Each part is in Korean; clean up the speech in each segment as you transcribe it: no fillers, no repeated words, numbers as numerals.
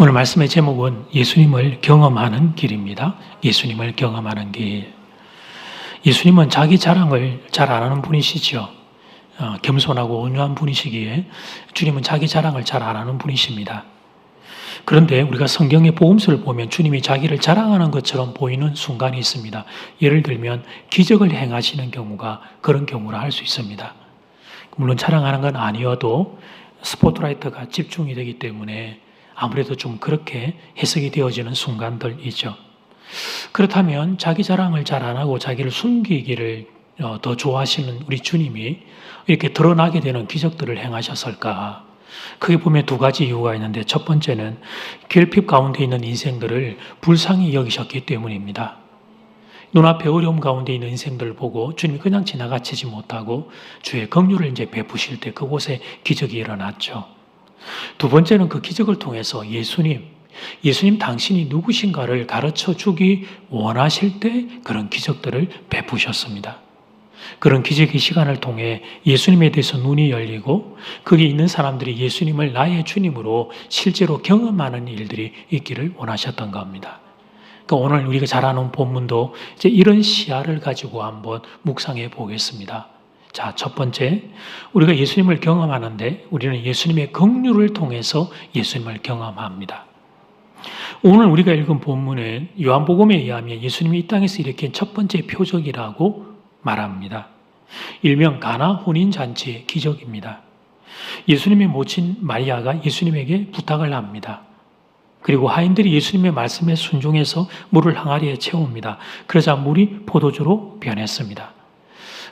오늘 말씀의 제목은 예수님을 경험하는 길입니다. 예수님을 경험하는 길. 예수님은 자기 자랑을 잘 안 하는 분이시죠. 겸손하고 온유한 분이시기에 주님은 자기 자랑을 잘 안 하는 분이십니다. 그런데 우리가 성경의 복음서를 보면 주님이 자기를 자랑하는 것처럼 보이는 순간이 있습니다. 예를 들면 기적을 행하시는 경우가 그런 경우라 할 수 있습니다. 물론 자랑하는 건 아니어도 스포트라이트가 집중이 되기 때문에 아무래도 좀 그렇게 해석이 되어지는 순간들이죠. 그렇다면 자기 자랑을 잘 안 하고 자기를 숨기기를 더 좋아하시는 우리 주님이 이렇게 드러나게 되는 기적들을 행하셨을까? 크게 보면 두 가지 이유가 있는데 첫 번째는 결핍 가운데 있는 인생들을 불쌍히 여기셨기 때문입니다. 눈앞에 어려움 가운데 있는 인생들을 보고 주님이 그냥 지나가치지 못하고 주의 긍휼을 이제 베푸실 때 그곳에 기적이 일어났죠. 두 번째는 그 기적을 통해서 예수님 당신이 누구신가를 가르쳐 주기 원하실 때 그런 기적들을 베푸셨습니다. 그런 기적의 시간을 통해 예수님에 대해서 눈이 열리고 거기 있는 사람들이 예수님을 나의 주님으로 실제로 경험하는 일들이 있기를 원하셨던 겁니다. 그러니까 오늘 우리가 잘 아는 본문도 이제 이런 시야를 가지고 한번 묵상해 보겠습니다. 자, 첫 번째, 우리가 예수님을 경험하는데 우리는 예수님의 긍휼을 통해서 예수님을 경험합니다. 오늘 우리가 읽은 본문은 요한복음에 의하면 예수님이 이 땅에서 일으킨 첫 번째 표적이라고 말합니다. 일명 가나 혼인잔치의 기적입니다. 예수님의 모친 마리아가 예수님에게 부탁을 합니다. 그리고 하인들이 예수님의 말씀에 순종해서 물을 항아리에 채웁니다. 그러자 물이 포도주로 변했습니다.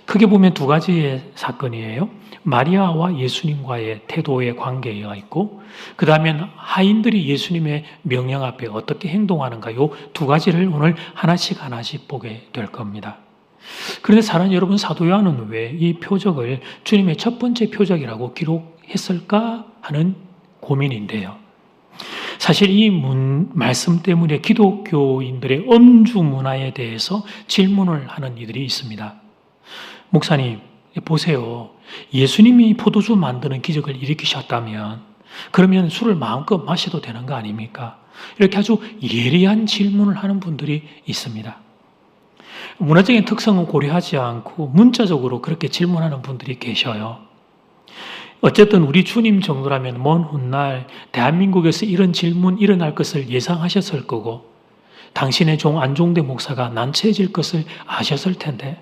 크게 보면 두 가지의 사건이에요. 마리아와 예수님과의 태도의 관계가 있고 그 다음엔 하인들이 예수님의 명령 앞에 어떻게 행동하는가 요 두 가지를 오늘 하나씩 보게 될 겁니다. 그런데 사랑하는 여러분, 사도 요한은 왜 이 표적을 주님의 첫 번째 표적이라고 기록했을까 하는 고민인데요. 사실 이 말씀 때문에 기독교인들의 엄주 문화에 대해서 질문을 하는 이들이 있습니다. 목사님, 보세요. 예수님이 포도주 만드는 기적을 일으키셨다면 그러면 술을 마음껏 마셔도 되는 거 아닙니까? 이렇게 아주 예리한 질문을 하는 분들이 있습니다. 문화적인 특성은 고려하지 않고 문자적으로 그렇게 질문하는 분들이 계셔요. 어쨌든 우리 주님 정도라면 먼 훗날 대한민국에서 이런 질문 일어날 것을 예상하셨을 거고 당신의 종 안종대 목사가 난처해질 것을 아셨을 텐데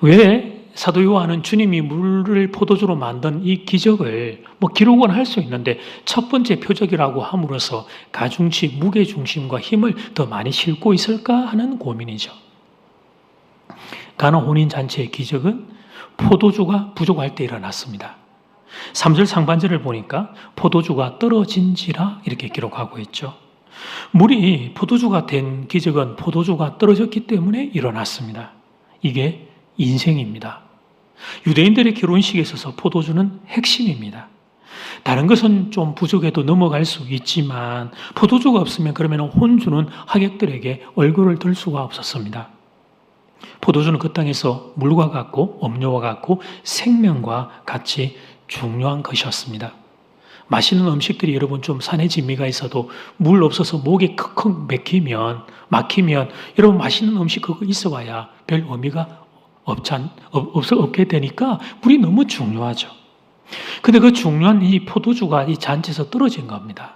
왜 사도 요한은 주님이 물을 포도주로 만든 이 기적을 기록은 할 수 있는데 첫 번째 표적이라고 함으로써 가중치, 무게중심과 힘을 더 많이 싣고 있을까 하는 고민이죠. 가나 혼인잔치의 기적은 포도주가 부족할 때 일어났습니다. 3절 상반절을 보니까 포도주가 떨어진지라 이렇게 기록하고 있죠. 물이 포도주가 된 기적은 포도주가 떨어졌기 때문에 일어났습니다. 이게 인생입니다. 유대인들의 결혼식에 있어서 포도주는 핵심입니다. 다른 것은 좀 부족해도 넘어갈 수 있지만 포도주가 없으면 그러면 혼주는 하객들에게 얼굴을 들 수가 없었습니다. 포도주는 그 땅에서 물과 같고 음료와 같고 생명과 같이 중요한 것이었습니다. 맛있는 음식들이 여러분 좀 산의 진미가 있어도 물 없어서 목이 컥컥 막히면 여러분 맛있는 음식 그거 있어봐야 별 의미가 없게 되니까 물이 너무 중요하죠. 근데 그 중요한 이 포도주가 이 잔치에서 떨어진 겁니다.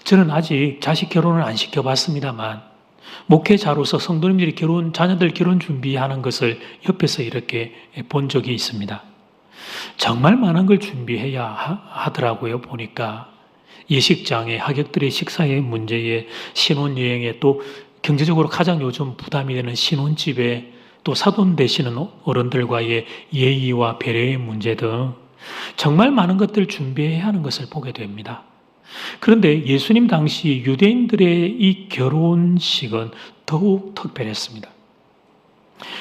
저는 아직 자식 결혼을 안 시켜봤습니다만 목회자로서 성도님들이 자녀들 결혼 준비하는 것을 옆에서 이렇게 본 적이 있습니다. 정말 많은 걸 준비해야 하더라고요. 보니까 예식장에 하객들의 식사의 문제에 신혼여행에 또 경제적으로 가장 요즘 부담이 되는 신혼집에 또 사돈 되시는 어른들과의 예의와 배려의 문제 등 정말 많은 것들을 준비해야 하는 것을 보게 됩니다. 그런데 예수님 당시 유대인들의 이 결혼식은 더욱 특별했습니다.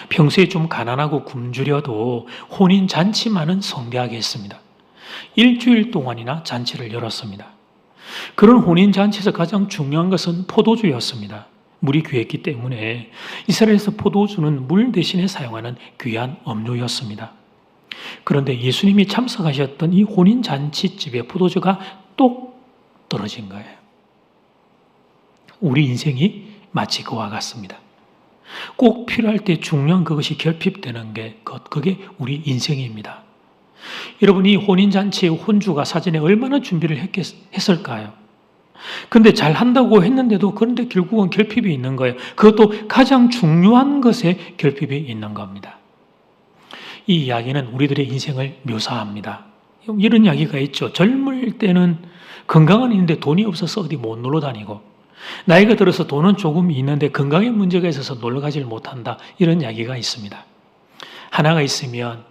평소에 좀 가난하고 굶주려도 혼인잔치만은 성대하게 했습니다. 일주일 동안이나 잔치를 열었습니다. 그런 혼인잔치에서 가장 중요한 것은 포도주였습니다. 물이 귀했기 때문에 이스라엘에서 포도주는 물 대신에 사용하는 귀한 음료였습니다. 그런데 예수님이 참석하셨던 이 혼인잔치집에 포도주가 똑 떨어진 거예요. 우리 인생이 마치 그와 같습니다. 꼭 필요할 때 중요한 그것이 결핍되는 게 그게 우리 인생입니다. 여러분이 혼인잔치의 혼주가 사전에 얼마나 준비를 했을까요? 근데 잘 한다고 했는데도 그런데 결국은 결핍이 있는 거예요. 그것도 가장 중요한 것에 결핍이 있는 겁니다. 이 이야기는 우리들의 인생을 묘사합니다. 이런 이야기가 있죠. 젊을 때는 건강은 있는데 돈이 없어서 어디 못 놀러 다니고, 나이가 들어서 돈은 조금 있는데 건강에 문제가 있어서 놀러 가지를 못한다. 이런 이야기가 있습니다. 하나가 있으면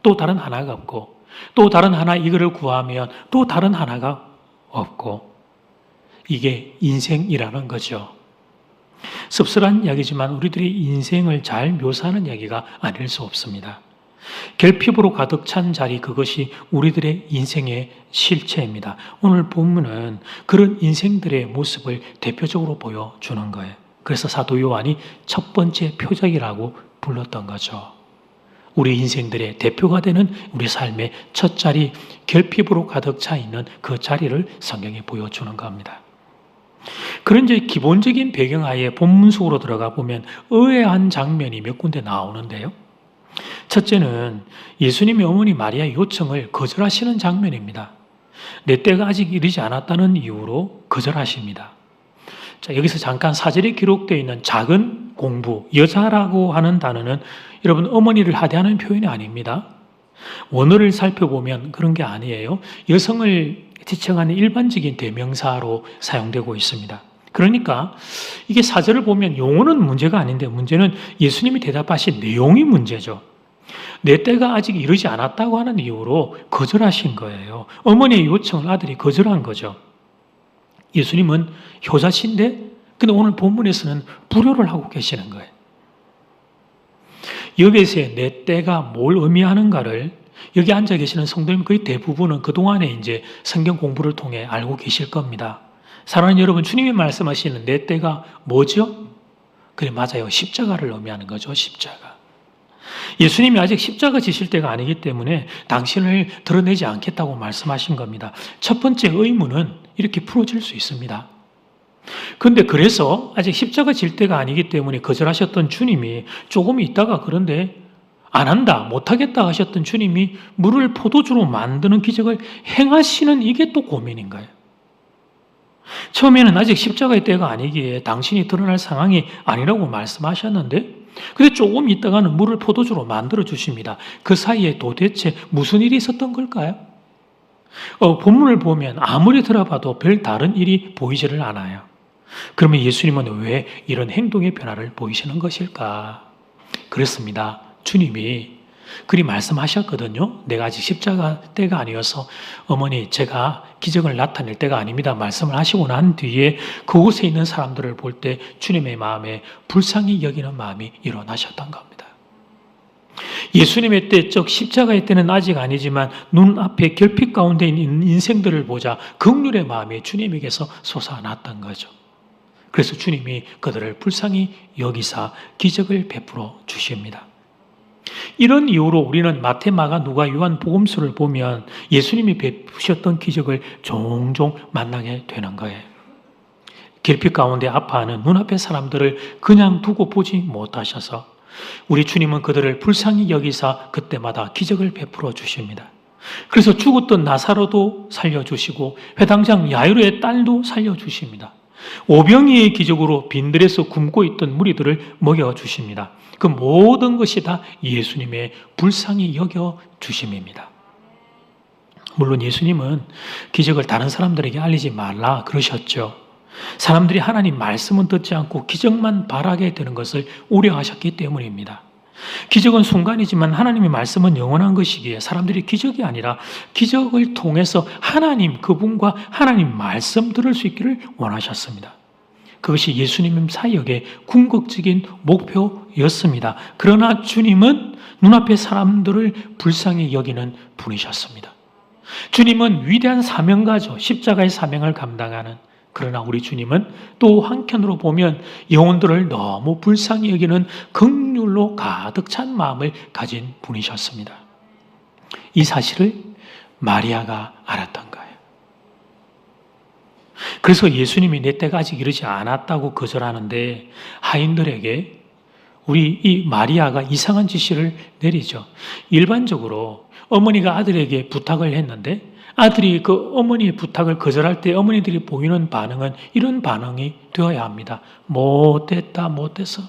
또 다른 하나가 없고, 또 다른 하나 이거를 구하면 또 다른 하나가 없고, 이게 인생이라는 거죠. 씁쓸한 이야기지만 우리들의 인생을 잘 묘사하는 이야기가 아닐 수 없습니다. 결핍으로 가득 찬 자리, 그것이 우리들의 인생의 실체입니다. 오늘 본문은 그런 인생들의 모습을 대표적으로 보여주는 거예요. 그래서 사도 요한이 첫 번째 표적이라고 불렀던 거죠. 우리 인생들의 대표가 되는 우리 삶의 첫 자리, 결핍으로 가득 차 있는 그 자리를 성경에 보여주는 겁니다. 그런 이제 기본적인 배경하에 본문 속으로 들어가 보면 의아한 장면이 몇 군데 나오는데요. 첫째는 예수님의 어머니 마리아의 요청을 거절하시는 장면입니다. 내 때가 아직 이르지 않았다는 이유로 거절하십니다. 자, 여기서 잠깐 사절에 기록되어 있는 작은 공부, 여자라고 하는 단어는 여러분 어머니를 하대하는 표현이 아닙니다. 원어를 살펴보면 그런 게 아니에요. 여성을 지칭하는 일반적인 대명사로 사용되고 있습니다. 그러니까 이게 사절을 보면 용어는 문제가 아닌데 문제는 예수님이 대답하신 내용이 문제죠. 내 때가 아직 이르지 않았다고 하는 이유로 거절하신 거예요. 어머니의 요청을 아들이 거절한 거죠. 예수님은 효자신데 근데 오늘 본문에서는 불효를 하고 계시는 거예요. 여기에서의 내 때가 뭘 의미하는가를 여기 앉아 계시는 성도님 거의 대부분은 그동안에 이제 성경 공부를 통해 알고 계실 겁니다. 사랑하는 여러분, 주님이 말씀하시는 내 때가 뭐죠? 그래, 맞아요. 십자가를 의미하는 거죠. 십자가. 예수님이 아직 십자가 지실 때가 아니기 때문에 당신을 드러내지 않겠다고 말씀하신 겁니다. 첫 번째 의문은 이렇게 풀어질 수 있습니다. 그런데 그래서 아직 십자가 질 때가 아니기 때문에 거절하셨던 주님이 조금 있다가 그런데 안 한다, 못하겠다 하셨던 주님이 물을 포도주로 만드는 기적을 행하시는 이게 또 고민인 거예요. 처음에는 아직 십자가의 때가 아니기에 당신이 드러날 상황이 아니라고 말씀하셨는데 근데 조금 있다가는 물을 포도주로 만들어 주십니다. 그 사이에 도대체 무슨 일이 있었던 걸까요? 본문을 보면 아무리 들어봐도 별 다른 일이 보이지를 않아요. 그러면 예수님은 왜 이런 행동의 변화를 보이시는 것일까? 그렇습니다. 주님이 그리 말씀하셨거든요. 내가 아직 십자가 때가 아니어서 어머니 제가 기적을 나타낼 때가 아닙니다. 말씀을 하시고 난 뒤에 그곳에 있는 사람들을 볼 때 주님의 마음에 불쌍히 여기는 마음이 일어나셨던 겁니다. 예수님의 때적 십자가의 때는 아직 아니지만 눈앞에 결핍 가운데 있는 인생들을 보자 긍휼의 마음이 주님에게서 솟아났던 거죠. 그래서 주님이 그들을 불쌍히 여기사 기적을 베풀어 주십니다. 이런 이유로 우리는 마태, 마가, 누가, 요한 복음서를 보면 예수님이 베푸셨던 기적을 종종 만나게 되는 거예요. 결핍 가운데 아파하는 눈앞의 사람들을 그냥 두고 보지 못하셔서 우리 주님은 그들을 불쌍히 여기사 그때마다 기적을 베풀어 주십니다. 그래서 죽었던 나사로도 살려주시고 회당장 야이로의 딸도 살려주십니다. 오병이의 기적으로 빈들에서 굶고 있던 무리들을 먹여주십니다. 그 모든 것이 다 예수님의 불쌍히 여겨주심입니다. 물론 예수님은 기적을 다른 사람들에게 알리지 말라 그러셨죠. 사람들이 하나님 말씀은 듣지 않고 기적만 바라게 되는 것을 우려하셨기 때문입니다. 기적은 순간이지만 하나님의 말씀은 영원한 것이기에 사람들이 기적이 아니라 기적을 통해서 하나님 그분과 하나님 말씀 들을 수 있기를 원하셨습니다. 그것이 예수님 사역의 궁극적인 목표였습니다. 그러나 주님은 눈앞의 사람들을 불쌍히 여기는 분이셨습니다. 주님은 위대한 사명가죠. 십자가의 사명을 감당하는. 그러나 우리 주님은 또 한편으로 보면 영혼들을 너무 불쌍히 여기는 긍휼로 가득 찬 마음을 가진 분이셨습니다. 이 사실을 마리아가 알았던 거예요. 그래서 예수님이 내 때가 아직 이르지 않았다고 거절하는데 하인들에게 우리 이 마리아가 이상한 지시를 내리죠. 일반적으로 어머니가 아들에게 부탁을 했는데 아들이 그 어머니의 부탁을 거절할 때 어머니들이 보이는 반응은 이런 반응이 되어야 합니다. 못됐다, 못됐어.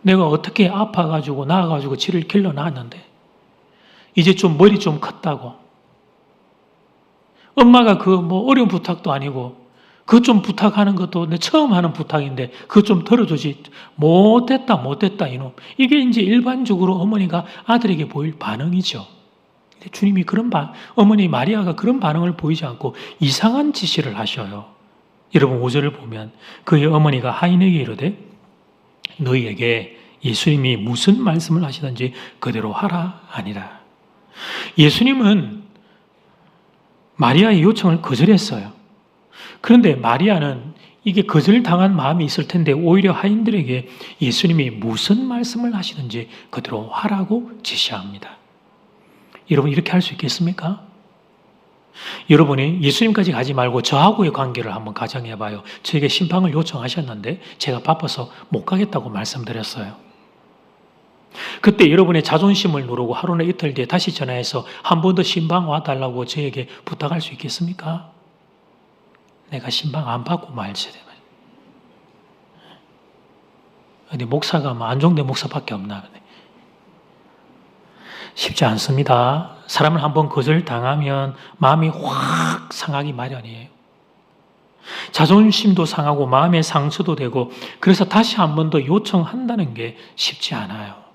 내가 어떻게 아파가지고 나아가지고 지를 길러놨는데 이제 좀 머리 좀 컸다고. 엄마가 그 뭐 어려운 부탁도 아니고 그거 좀 부탁하는 것도 내 처음 하는 부탁인데 그거 좀 들어주지. 못됐다, 못됐다 이놈. 이게 이제 일반적으로 어머니가 아들에게 보일 반응이죠. 근데 주님이 어머니 마리아가 그런 반응을 보이지 않고 이상한 지시를 하셔요. 여러분 5절을 보면 그의 어머니가 하인에게 이르되 너희에게 예수님이 무슨 말씀을 하시든지 그대로 하라 하니라. 예수님은 마리아의 요청을 거절했어요. 그런데 마리아는 이게 거절당한 마음이 있을 텐데 오히려 하인들에게 예수님이 무슨 말씀을 하시든지 그대로 하라고 지시합니다. 여러분 이렇게 할 수 있겠습니까? 여러분이 예수님까지 가지 말고 저하고의 관계를 한번 가정해 봐요. 저에게 신방을 요청하셨는데 제가 바빠서 못 가겠다고 말씀드렸어요. 그때 여러분의 자존심을 누르고 하루나 이틀 뒤에 다시 전화해서 한 번 더 신방 와달라고 저에게 부탁할 수 있겠습니까? 내가 신방 안 받고 말지. 근데 목사가 뭐 안종대 목사밖에 없나? 쉽지 않습니다. 사람을 한번 거절당하면 마음이 확 상하기 마련이에요. 자존심도 상하고 마음의 상처도 되고 그래서 다시 한 번 더 요청한다는 게 쉽지 않아요.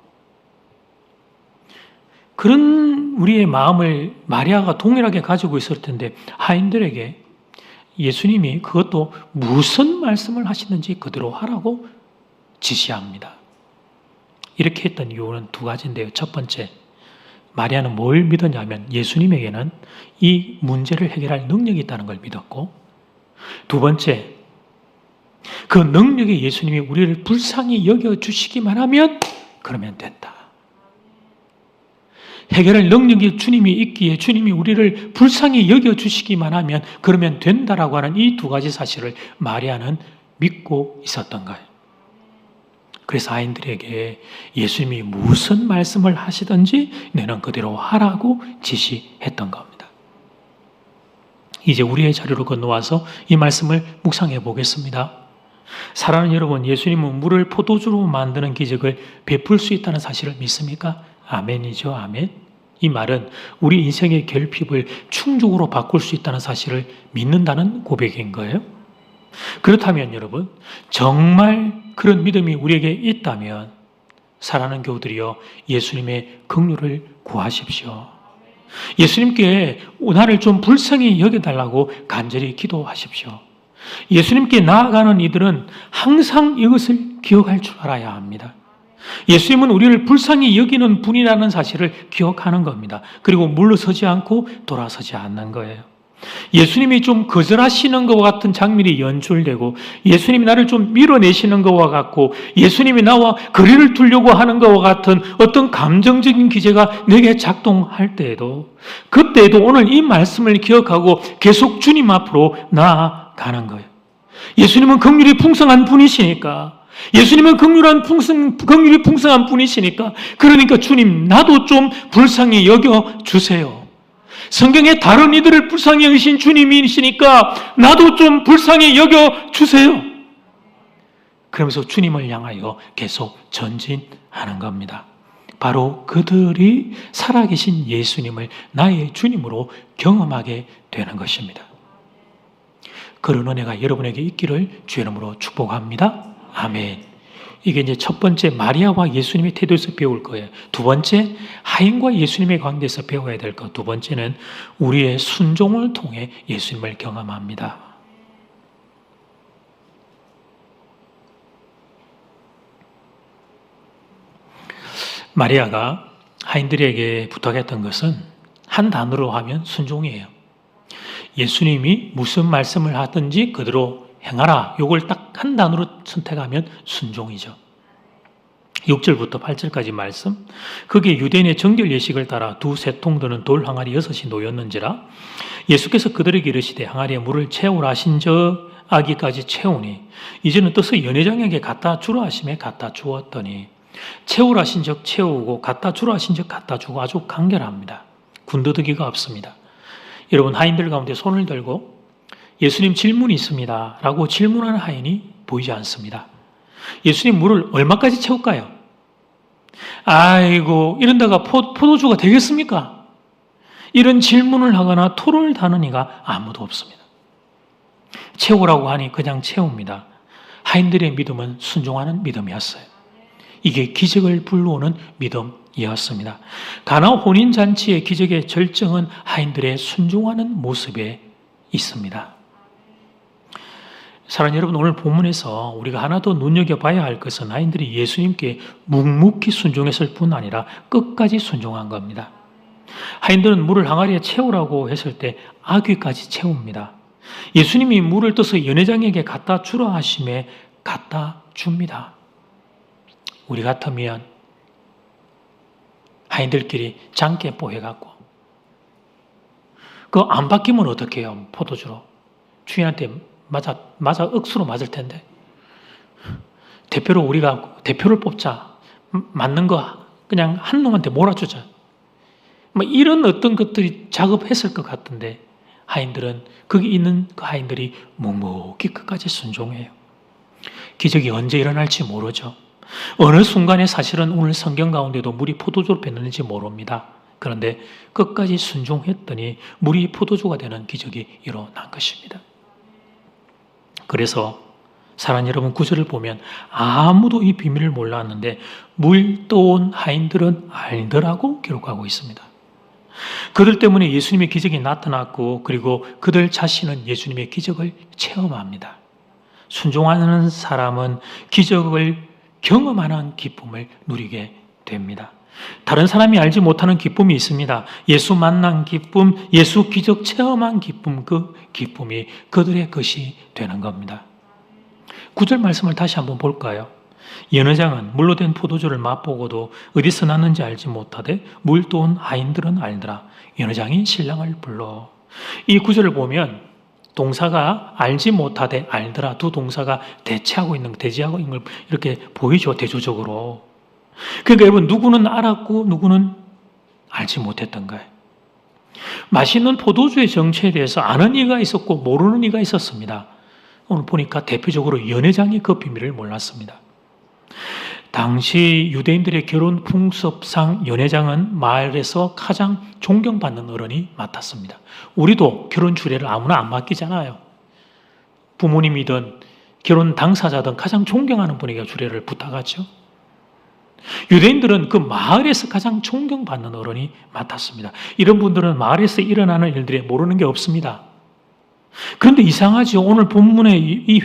그런 우리의 마음을 마리아가 동일하게 가지고 있을 텐데 하인들에게 예수님이 그것도 무슨 말씀을 하시는지 그대로 하라고 지시합니다. 이렇게 했던 이유는 두 가지인데요. 첫 번째, 마리아는 뭘 믿었냐면 예수님에게는 이 문제를 해결할 능력이 있다는 걸 믿었고 두 번째, 그 능력에 예수님이 우리를 불쌍히 여겨주시기만 하면 그러면 된다. 해결할 능력이 주님이 있기에 주님이 우리를 불쌍히 여겨주시기만 하면 그러면 된다라고 하는 이 두 가지 사실을 마리아는 믿고 있었던 거예요. 그래서 아이들에게 예수님이 무슨 말씀을 하시든지 너는 그대로 하라고 지시했던 겁니다. 이제 우리의 자리로 건너와서 이 말씀을 묵상해 보겠습니다. 사랑하는 여러분, 예수님은 물을 포도주로 만드는 기적을 베풀 수 있다는 사실을 믿습니까? 아멘이죠. 아멘. 이 말은 우리 인생의 결핍을 충족으로 바꿀 수 있다는 사실을 믿는다는 고백인 거예요. 그렇다면 여러분, 정말 그런 믿음이 우리에게 있다면 사랑하는 교우들이여 예수님의 긍휼을 구하십시오. 예수님께 나를 좀 불쌍히 여겨달라고 간절히 기도하십시오. 예수님께 나아가는 이들은 항상 이것을 기억할 줄 알아야 합니다. 예수님은 우리를 불쌍히 여기는 분이라는 사실을 기억하는 겁니다. 그리고 물러서지 않고 돌아서지 않는 거예요. 예수님이 좀 거절하시는 것과 같은 장면이 연출되고 예수님이 나를 좀 밀어내시는 것과 같고 예수님이 나와 거리를 두려고 하는 것과 같은 어떤 감정적인 기제가 내게 작동할 때에도 그때에도 오늘 이 말씀을 기억하고 계속 주님 앞으로 나아가는 거예요. 예수님은 긍휼이 풍성한 분이시니까 예수님은 긍휼이 풍성한 분이시니까 그러니까 주님 나도 좀 불쌍히 여겨주세요. 성경에 다른 이들을 불쌍히 여기신 주님이시니까 나도 좀 불쌍히 여겨주세요. 그러면서 주님을 향하여 계속 전진하는 겁니다. 바로 그들이 살아계신 예수님을 나의 주님으로 경험하게 되는 것입니다. 그런 은혜가 여러분에게 있기를 주의 이름으로 축복합니다. 아멘. 이게 이제 첫 번째 마리아와 예수님의 태도에서 배울 거예요. 두 번째 하인과 예수님의 관계에서 배워야 될 것. 두 번째는 우리의 순종을 통해 예수님을 경험합니다. 마리아가 하인들에게 부탁했던 것은 한 단어로 하면 순종이에요. 예수님이 무슨 말씀을 하든지 그대로 행하라. 이걸 딱 한 단어로 선택하면 순종이죠. 6절부터 8절까지 말씀. 그게 유대인의 정결 예식을 따라 두 세통 드는 돌 항아리 6이 놓였는지라 예수께서 그들에게 이르시되 항아리에 물을 채우라 하신 저 아기까지 채우니 이제는 떠서 연회장에게 갖다 주라 하심에 갖다 주었더니 채우라 하신 적 채우고 갖다 주라 하신 적 갖다 주고 아주 간결합니다. 군더더기가 없습니다. 여러분, 하인들 가운데 손을 들고 예수님 질문이 있습니다 라고 질문하는 하인이 보이지 않습니다. 예수님 물을 얼마까지 채울까요? 아이고, 이런다가 포도주가 되겠습니까? 이런 질문을 하거나 토론을 하는 이가 아무도 없습니다. 채우라고 하니 그냥 채웁니다. 하인들의 믿음은 순종하는 믿음이었어요. 이게 기적을 불러오는 믿음이었습니다. 가나 혼인잔치의 기적의 절정은 하인들의 순종하는 모습에 있습니다. 사랑하는 여러분, 오늘 본문에서 우리가 하나 더 눈여겨봐야 할 것은 하인들이 예수님께 묵묵히 순종했을 뿐 아니라 끝까지 순종한 겁니다. 하인들은 물을 항아리에 채우라고 했을 때 아귀까지 채웁니다. 예수님이 물을 떠서 연회장에게 갖다 주라 하심에 갖다 줍니다. 우리 같으면 하인들끼리 장깨뽀 해갖고 그거 안 바뀌면 어떻게 해요? 포도주로. 주인한테 맞아 억수로 맞을 텐데. 대표를 뽑자. 맞는 거 그냥 한 놈한테 몰아주자. 뭐 이런 어떤 것들이 작업했을 것 같은데 하인들은 거기 있는 그 하인들이 묵묵히 끝까지 순종해요. 기적이 언제 일어날지 모르죠. 어느 순간에 사실은 오늘 성경 가운데도 물이 포도주로 변했는지 모릅니다. 그런데 끝까지 순종했더니 물이 포도주가 되는 기적이 일어난 것입니다. 그래서 사랑하는 여러분, 9절을 보면 아무도 이 비밀을 몰랐는데 물 떠온 하인들은 알더라고 기록하고 있습니다. 그들 때문에 예수님의 기적이 나타났고 그리고 그들 자신은 예수님의 기적을 체험합니다. 순종하는 사람은 기적을 경험하는 기쁨을 누리게 됩니다. 다른 사람이 알지 못하는 기쁨이 있습니다. 예수 만난 기쁨, 예수 기적 체험한 기쁨, 그 기쁨이 그들의 것이 되는 겁니다. 9절 말씀을 다시 한번 볼까요? 연회장은 물로 된 포도주를 맛보고도 어디서 났는지 알지 못하되 물 떠온 하인들은 알더라. 연회장이 신랑을 불러. 이 구절을 보면 동사가 알지 못하되 알더라 두 동사가 대치하고 있는 걸 이렇게 보이죠. 대조적으로. 그러니까 여러분, 누구는 알았고 누구는 알지 못했던 거예요. 맛있는 포도주의 정체에 대해서 아는 이가 있었고 모르는 이가 있었습니다. 오늘 보니까 대표적으로 연회장이 그 비밀을 몰랐습니다. 당시 유대인들의 결혼 풍습상 연회장은 마을에서 가장 존경받는 어른이 맡았습니다. 우리도 결혼 주례를 아무나 안 맡기잖아요. 부모님이든 결혼 당사자든 가장 존경하는 분에게 주례를 부탁하죠. 유대인들은 그 마을에서 가장 존경받는 어른이 맡았습니다. 이런 분들은 마을에서 일어나는 일들에 모르는 게 없습니다. 그런데 이상하죠. 오늘 본문의 이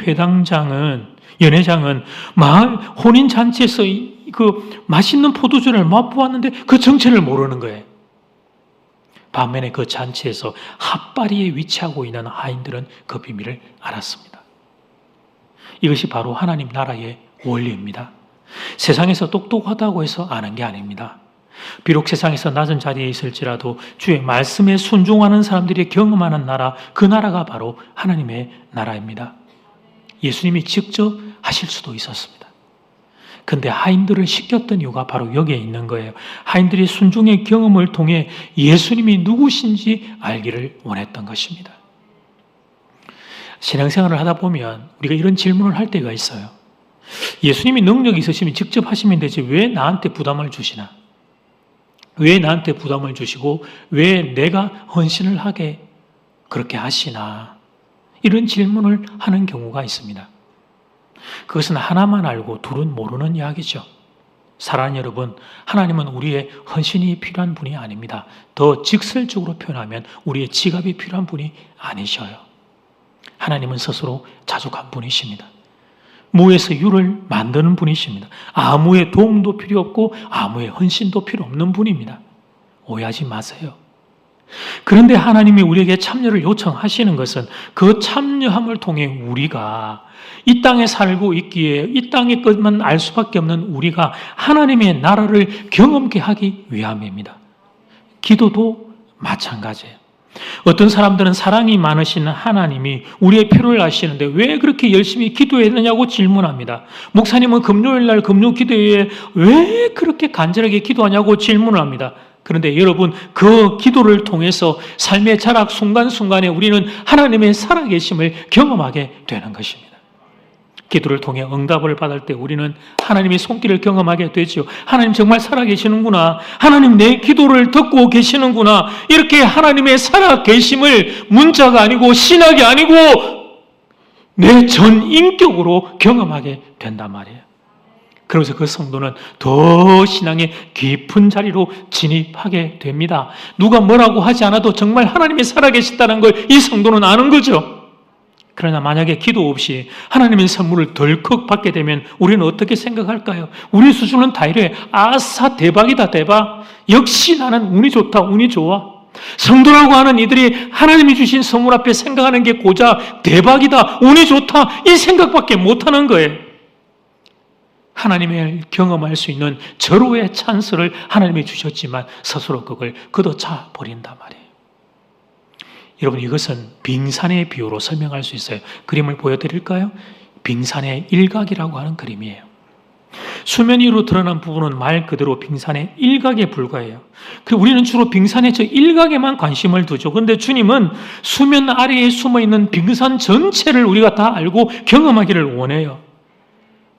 연회장은 마을 혼인잔치에서 그 맛있는 포도주를 맛보았는데 그 정체를 모르는 거예요. 반면에 그 잔치에서 핫바리에 위치하고 있는 하인들은 그 비밀을 알았습니다. 이것이 바로 하나님 나라의 원리입니다. 세상에서 똑똑하다고 해서 아는 게 아닙니다. 비록 세상에서 낮은 자리에 있을지라도 주의 말씀에 순종하는 사람들이 경험하는 나라, 그 나라가 바로 하나님의 나라입니다. 예수님이 직접 하실 수도 있었습니다. 그런데 하인들을 시켰던 이유가 바로 여기에 있는 거예요. 하인들이 순종의 경험을 통해 예수님이 누구신지 알기를 원했던 것입니다. 신앙생활을 하다 보면 우리가 이런 질문을 할 때가 있어요. 예수님이 능력이 있으시면 직접 하시면 되지 왜 나한테 부담을 주시나? 왜 나한테 부담을 주시고 왜 내가 헌신을 하게 그렇게 하시나? 이런 질문을 하는 경우가 있습니다. 그것은 하나만 알고 둘은 모르는 이야기죠. 사랑하는 여러분, 하나님은 우리의 헌신이 필요한 분이 아닙니다. 더 직설적으로 표현하면 우리의 지갑이 필요한 분이 아니셔요. 하나님은 스스로 자족한 분이십니다. 무에서 유를 만드는 분이십니다. 아무의 도움도 필요 없고 아무의 헌신도 필요 없는 분입니다. 오해하지 마세요. 그런데 하나님이 우리에게 참여를 요청하시는 것은 그 참여함을 통해 우리가 이 땅에 살고 있기에 이 땅의 것만 알 수밖에 없는 우리가 하나님의 나라를 경험케 하기 위함입니다. 기도도 마찬가지예요. 어떤 사람들은 사랑이 많으신 하나님이 우리의 필요를 아시는데 왜 그렇게 열심히 기도했느냐고 질문합니다. 목사님은 금요일날 금요 기도회에 왜 그렇게 간절하게 기도하냐고 질문을 합니다. 그런데 여러분, 그 기도를 통해서 삶의 자락 순간순간에 우리는 하나님의 살아계심을 경험하게 되는 것입니다. 기도를 통해 응답을 받을 때 우리는 하나님의 손길을 경험하게 되죠. 하나님 정말 살아계시는구나. 하나님 내 기도를 듣고 계시는구나. 이렇게 하나님의 살아계심을 문자가 아니고 신학이 아니고 내 전 인격으로 경험하게 된단 말이에요. 그래서 그 성도는 더 신앙의 깊은 자리로 진입하게 됩니다. 누가 뭐라고 하지 않아도 정말 하나님이 살아계시다는 걸 이 성도는 아는 거죠. 그러나 만약에 기도 없이 하나님의 선물을 덜컥 받게 되면 우리는 어떻게 생각할까요? 우리 수준은 다 이래. 아싸, 대박이다, 대박. 역시 나는 운이 좋다, 운이 좋아. 성도라고 하는 이들이 하나님이 주신 선물 앞에 생각하는 게 고작 대박이다, 운이 좋다, 이 생각밖에 못하는 거예요. 하나님을 경험할 수 있는 절호의 찬스를 하나님이 주셨지만 스스로 그걸 걷어차 버린단 말이에요. 여러분, 이것은 빙산의 비유로 설명할 수 있어요. 그림을 보여드릴까요? 빙산의 일각이라고 하는 그림이에요. 수면 위로 드러난 부분은 말 그대로 빙산의 일각에 불과해요. 우리는 주로 빙산의 저 일각에만 관심을 두죠. 그런데 주님은 수면 아래에 숨어있는 빙산 전체를 우리가 다 알고 경험하기를 원해요.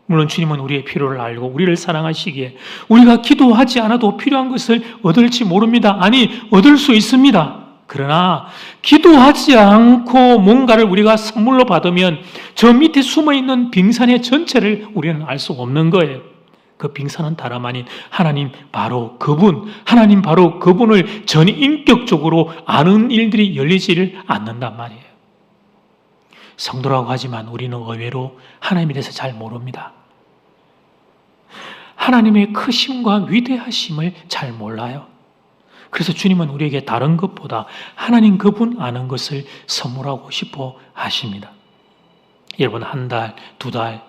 물론 주님은 우리의 필요를 알고 우리를 사랑하시기에 우리가 기도하지 않아도 필요한 것을 얻을지 모릅니다. 아니, 얻을 수 있습니다. 그러나 기도하지 않고 뭔가를 우리가 선물로 받으면 저 밑에 숨어있는 빙산의 전체를 우리는 알 수 없는 거예요. 그 빙산은 다름 아닌 하나님 바로 그분, 하나님 바로 그분을 전인격적으로 아는 일들이 열리지를 않는단 말이에요. 성도라고 하지만 우리는 의외로 하나님에 대해서 잘 모릅니다. 하나님의 크심과 위대하심을 잘 몰라요. 그래서 주님은 우리에게 다른 것보다 하나님 그분 아는 것을 선물하고 싶어 하십니다. 여러분, 한 달, 두 달,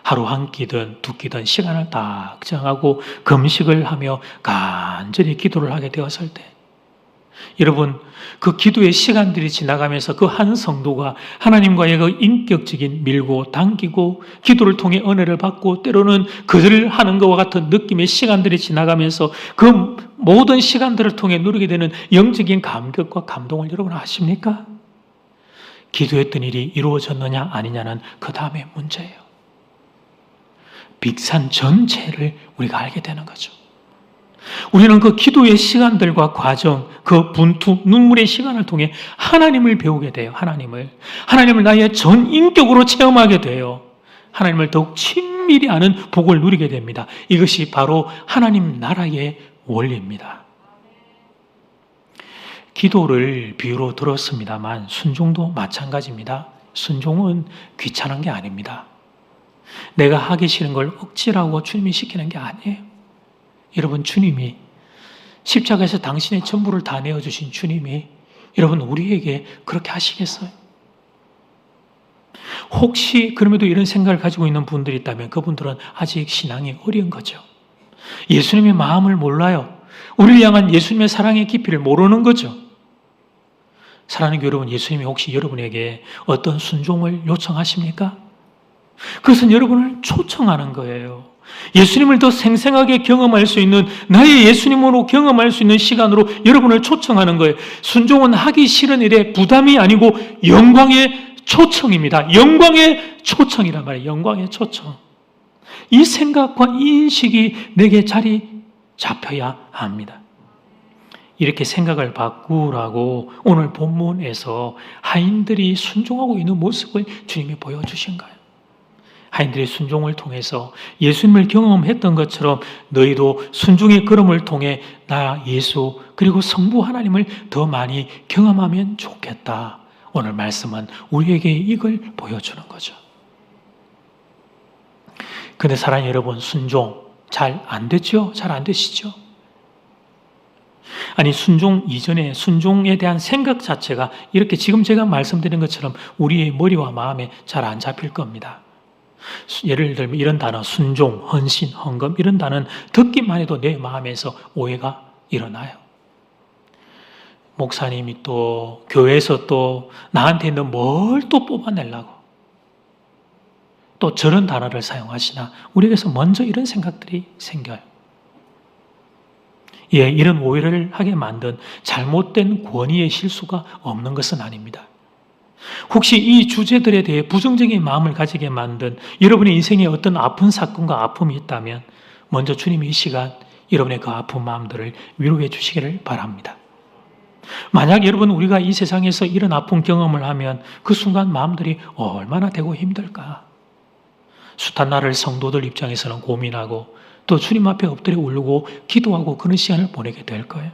하루 한 끼든 두 끼든 시간을 딱 정하고 금식을 하며 간절히 기도를 하게 되었을 때 여러분, 그 기도의 시간들이 지나가면서 그 한 성도가 하나님과의 그 인격적인 밀고 당기고 기도를 통해 은혜를 받고 때로는 그들을 하는 것과 같은 느낌의 시간들이 지나가면서 그 모든 시간들을 통해 누리게 되는 영적인 감격과 감동을 여러분 아십니까? 기도했던 일이 이루어졌느냐 아니냐는 그 다음의 문제예요. 빙산 전체를 우리가 알게 되는 거죠. 우리는 그 기도의 시간들과 과정, 그 분투, 눈물의 시간을 통해 하나님을 배우게 돼요. 하나님을 나의 전 인격으로 체험하게 돼요. 하나님을 더욱 친밀히 아는 복을 누리게 됩니다. 이것이 바로 하나님 나라의 원리입니다. 기도를 비유로 들었습니다만 순종도 마찬가지입니다. 순종은 귀찮은 게 아닙니다. 내가 하기 싫은 걸 억지라고 주님이 시키는 게 아니에요. 여러분, 주님이 십자가에서 당신의 전부를 다 내어주신 주님이 여러분 우리에게 그렇게 하시겠어요? 혹시 그럼에도 이런 생각을 가지고 있는 분들이 있다면 그분들은 아직 신앙이 어린 거죠. 예수님의 마음을 몰라요. 우리를 향한 예수님의 사랑의 깊이를 모르는 거죠. 사랑하는 여러분, 예수님이 혹시 여러분에게 어떤 순종을 요청하십니까? 그것은 여러분을 초청하는 거예요. 예수님을 더 생생하게 경험할 수 있는, 나의 예수님으로 경험할 수 있는 시간으로 여러분을 초청하는 거예요. 순종은 하기 싫은 일에 부담이 아니고 영광의 초청입니다. 영광의 초청이란 말이에요. 영광의 초청. 이 생각과 이 인식이 내게 자리 잡혀야 합니다. 이렇게 생각을 바꾸라고 오늘 본문에서 하인들이 순종하고 있는 모습을 주님이 보여주신 거예요. 하인들의 순종을 통해서 예수님을 경험했던 것처럼 너희도 순종의 걸음을 통해 나 예수 그리고 성부 하나님을 더 많이 경험하면 좋겠다. 오늘 말씀은 우리에게 이걸 보여주는 거죠. 그런데 사랑하는 여러분, 순종 잘 안 됐죠? 잘 안 되시죠? 아니, 순종 이전에 순종에 대한 생각 자체가 이렇게 지금 제가 말씀드린 것처럼 우리의 머리와 마음에 잘 안 잡힐 겁니다. 예를 들면 이런 단어 순종, 헌신, 헌금 이런 단어는 듣기만 해도 내 마음에서 오해가 일어나요. 목사님이 또 교회에서 또 나한테 너 뭘 또 뽑아내려고 또 저런 단어를 사용하시나 우리에게서 먼저 이런 생각들이 생겨요. 예, 이런 오해를 하게 만든 잘못된 권위의 실수가 없는 것은 아닙니다. 혹시 이 주제들에 대해 부정적인 마음을 가지게 만든 여러분의 인생에 어떤 아픈 사건과 아픔이 있다면 먼저 주님이 이 시간 여러분의 그 아픈 마음들을 위로해 주시기를 바랍니다. 만약 여러분 우리가 이 세상에서 이런 아픈 경험을 하면 그 순간 마음들이 얼마나 되고 힘들까. 숱한 날을 성도들 입장에서는 고민하고 또 주님 앞에 엎드려 울고 기도하고 그런 시간을 보내게 될 거예요.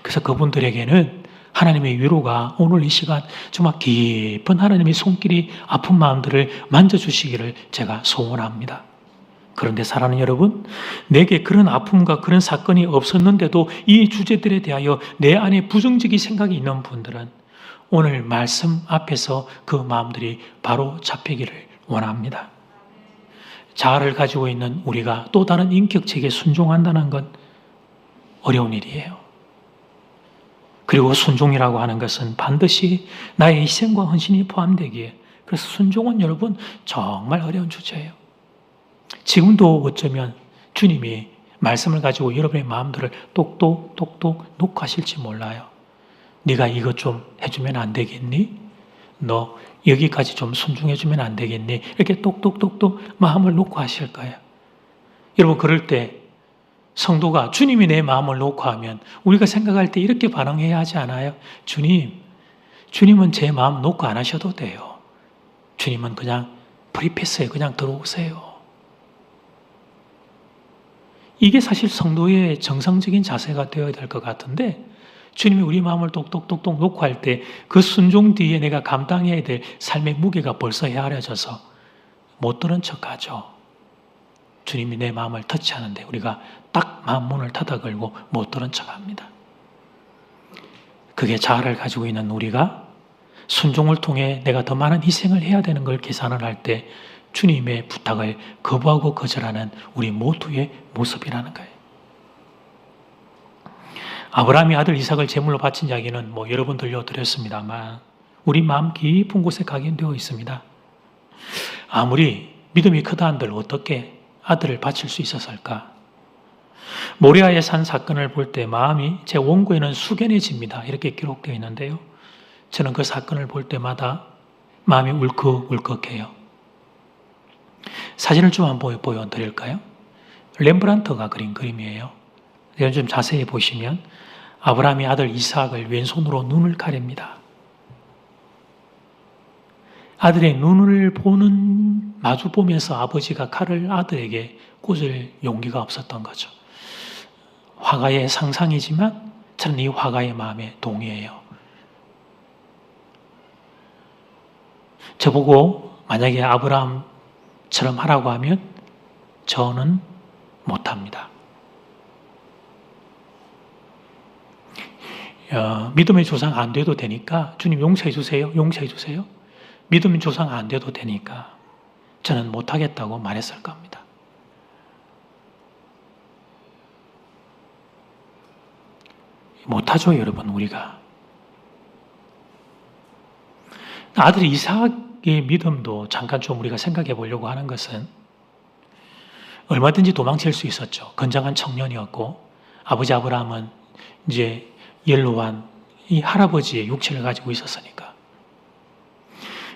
그래서 그분들에게는 하나님의 위로가 오늘 이 시간 정말 깊은 하나님의 손길이 아픈 마음들을 만져주시기를 제가 소원합니다. 그런데 사랑하는 여러분, 내게 그런 아픔과 그런 사건이 없었는데도 이 주제들에 대하여 내 안에 부정적인 생각이 있는 분들은 오늘 말씀 앞에서 그 마음들이 바로 잡히기를 원합니다. 자아를 가지고 있는 우리가 또 다른 인격체에게 순종한다는 건 어려운 일이에요. 그리고 순종이라고 하는 것은 반드시 나의 희생과 헌신이 포함되기에 그래서 순종은 여러분 정말 어려운 주제예요. 지금도 어쩌면 주님이 말씀을 가지고 여러분의 마음들을 똑똑 녹화하실지 몰라요. 네가 이것 좀 해주면 안 되겠니? 너 여기까지 좀 순종해주면 안 되겠니? 이렇게 똑똑 마음을 녹화하실 거예요. 여러분 그럴 때 성도가 주님이 내 마음을 녹화하면 우리가 생각할 때 이렇게 반응해야 하지 않아요? 주님은 제 마음 녹화 안 하셔도 돼요. 주님은 그냥 프리패스에 그냥 들어오세요. 이게 사실 성도의 정상적인 자세가 되어야 될 것 같은데 주님이 우리 마음을 똑똑 녹화할 때 그 순종 뒤에 내가 감당해야 될 삶의 무게가 벌써 헤아려져서 못 들은 척하죠. 주님이 내 마음을 터치하는데 우리가 딱 마음 문을 닫아 걸고 못 들은 척합니다. 그게 자아를 가지고 있는 우리가 순종을 통해 내가 더 많은 희생을 해야 되는 걸 계산을 할 때 주님의 부탁을 거부하고 거절하는 우리 모두의 모습이라는 거예요. 아브라함이 아들 이삭을 제물로 바친 이야기는 여러 번 들려드렸습니다만 우리 마음 깊은 곳에 각인되어 있습니다. 아무리 믿음이 크다 한들 어떻게 아들을 바칠 수 있었을까? 모리아의 산 사건을 볼 때 마음이 제 원고에는 숙연해집니다. 이렇게 기록되어 있는데요. 저는 그 사건을 볼 때마다 마음이 울컥해요. 사진을 좀 한번 보여드릴까요? 렘브란트가 그린 그림이에요. 좀 자세히 보시면 아브라함이 아들 이삭을 왼손으로 눈을 가립니다. 아들의 눈을 마주 보면서 아버지가 칼을 아들에게 꽂을 용기가 없었던 거죠. 화가의 상상이지만 저는 이 화가의 마음에 동의해요. 저보고 만약에 아브라함처럼 하라고 하면 저는 못합니다. 믿음의 조상 안 돼도 되니까 주님 용서해 주세요. 믿음의 조상 안 돼도 되니까 저는 못하겠다고 말했을 겁니다. 못하죠, 여러분, 우리가. 아들 이삭의 믿음도 잠깐 좀 우리가 생각해 보려고 하는 것은 얼마든지 도망칠 수 있었죠. 건장한 청년이었고 아버지 아브라함은 이제 연로한 이 할아버지의 육체를 가지고 있었으니까.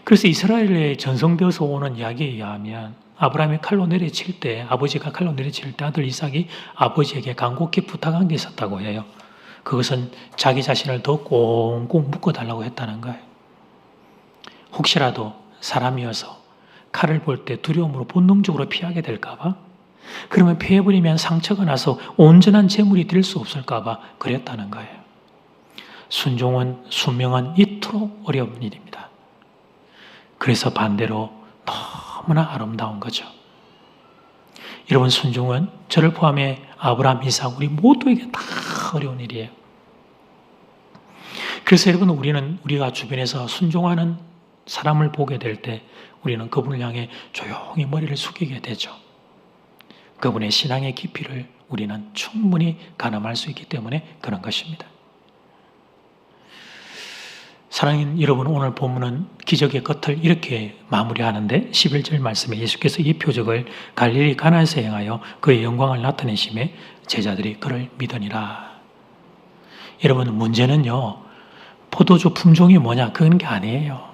그래서 이스라엘에 전성되어서 오는 이야기에 의하면 아브라함이 아버지가 칼로 내리칠 때 아들 이삭이 아버지에게 간곡히 부탁한 게 있었다고 해요. 그것은 자기 자신을 더 꽁꽁 묶어달라고 했다는 거예요. 혹시라도 사람이어서 칼을 볼 때 두려움으로 본능적으로 피하게 될까 봐, 그러면 피해버리면 상처가 나서 온전한 제물이 될 수 없을까 봐 그랬다는 거예요. 순명은 이토록 어려운 일입니다. 그래서 반대로 너무나 아름다운 거죠. 여러분, 순종은 저를 포함해 아브라함, 이삭, 우리 모두에게 다 어려운 일이에요. 그래서 여러분, 우리가 주변에서 순종하는 사람을 보게 될 때 우리는 그분을 향해 조용히 머리를 숙이게 되죠. 그분의 신앙의 깊이를 우리는 충분히 가늠할 수 있기 때문에 그런 것입니다. 사랑하는 여러분, 오늘 본문은 기적의 끝을 이렇게 마무리하는데 11절 말씀에 예수께서 이 표적을 갈릴리 가나에서 행하여 그의 영광을 나타내심에 제자들이 그를 믿으니라. 여러분, 문제는요, 포도주 품종이 뭐냐 그런 게 아니에요.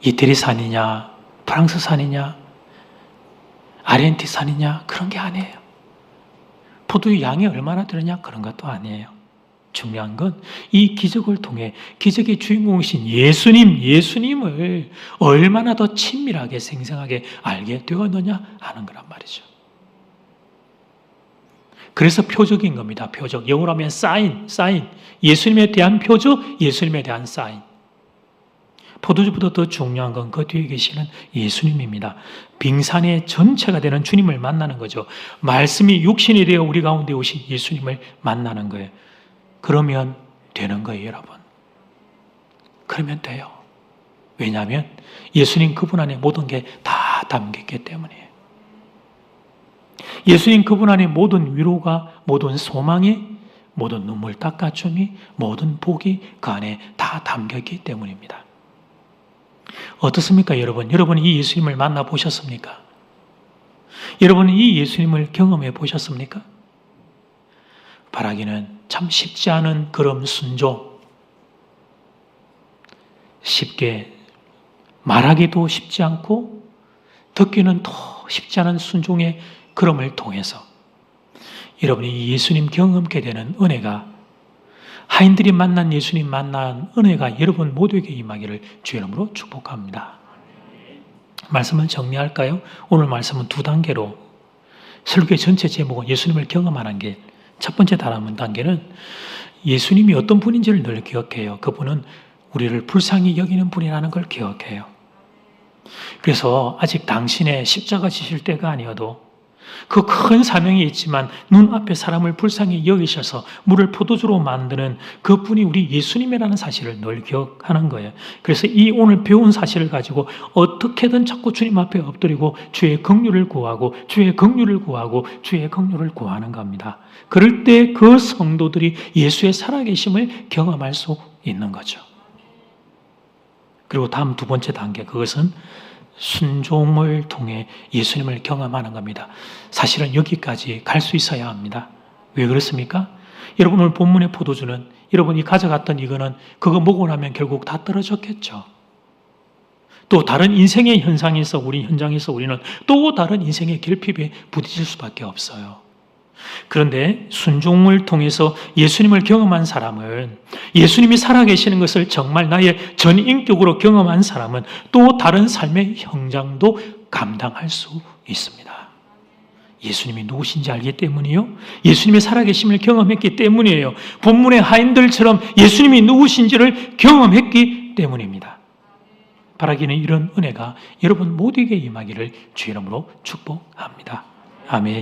이태리산이냐 프랑스산이냐 아르헨티산이냐 그런 게 아니에요. 포도의 양이 얼마나 되느냐 그런 것도 아니에요. 중요한 건 이 기적을 통해 기적의 주인공이신 예수님을 얼마나 더 친밀하게 생생하게 알게 되었느냐 하는 거란 말이죠. 그래서 표적인 겁니다. 표적. 영어로 하면 사인. 예수님에 대한 표적, 예수님에 대한 사인. 포도주보다 더 중요한 건 그 뒤에 계시는 예수님입니다. 빙산의 전체가 되는 주님을 만나는 거죠. 말씀이 육신이 되어 우리 가운데 오신 예수님을 만나는 거예요. 그러면 되는 거예요, 여러분. 그러면 돼요. 왜냐하면 예수님 그분 안에 모든 게 다 담겼기 때문이에요. 예수님 그분 안에 모든 위로가, 모든 소망이, 모든 눈물 닦아줌이, 모든 복이 그 안에 다 담겼기 때문입니다. 어떻습니까, 여러분? 여러분이 이 예수님을 만나보셨습니까? 여러분은 이 예수님을 경험해 보셨습니까? 바라기는 참 쉽지 않은 그런 순종, 쉽게 말하기도 쉽지 않고 듣기는 더 쉽지 않은 순종의 걸음을 통해서 여러분이 예수님 경험하게 되는 은혜가, 하인들이 만난 예수님 만난 은혜가 여러분 모두에게 임하기를 주의 이름으로 축복합니다. 말씀을 정리할까요? 오늘 말씀은 두 단계로, 설교 전체 제목은 예수님을 경험하는 게, 첫 번째 단계는 예수님이 어떤 분인지를 늘 기억해요. 그분은 우리를 불쌍히 여기는 분이라는 걸 기억해요. 그래서 아직 당신의 십자가 지실 때가 아니어도 그 큰 사명이 있지만 눈앞에 사람을 불쌍히 여기셔서 물을 포도주로 만드는 그분이 우리 예수님이라는 사실을 늘 기억하는 거예요. 그래서 이 오늘 배운 사실을 가지고 어떻게든 자꾸 주님 앞에 엎드리고 주의 긍휼을 구하고 주의 긍휼을 구하고 주의 긍휼을 구하는 겁니다. 그럴 때 그 성도들이 예수의 살아계심을 경험할 수 있는 거죠. 그리고 다음 두 번째 단계, 그것은 순종을 통해 예수님을 경험하는 겁니다. 사실은 여기까지 갈 수 있어야 합니다. 왜 그렇습니까? 여러분, 오늘 본문의 포도주는 여러분이 가져갔던 이거는 그거 먹고 나면 결국 다 떨어졌겠죠. 또 다른 인생의 현상에서 우리는 또 다른 인생의 결핍에 부딪힐 수밖에 없어요. 그런데 순종을 통해서 예수님을 경험한 사람은, 예수님이 살아계시는 것을 정말 나의 전인격으로 경험한 사람은 또 다른 삶의 현장도 감당할 수 있습니다. 예수님이 누구신지 알기 때문이요, 예수님이 살아계심을 경험했기 때문이에요. 본문의 하인들처럼 예수님이 누구신지를 경험했기 때문입니다. 바라기는 이런 은혜가 여러분 모두에게 임하기를 주의 이름으로 축복합니다. 아멘.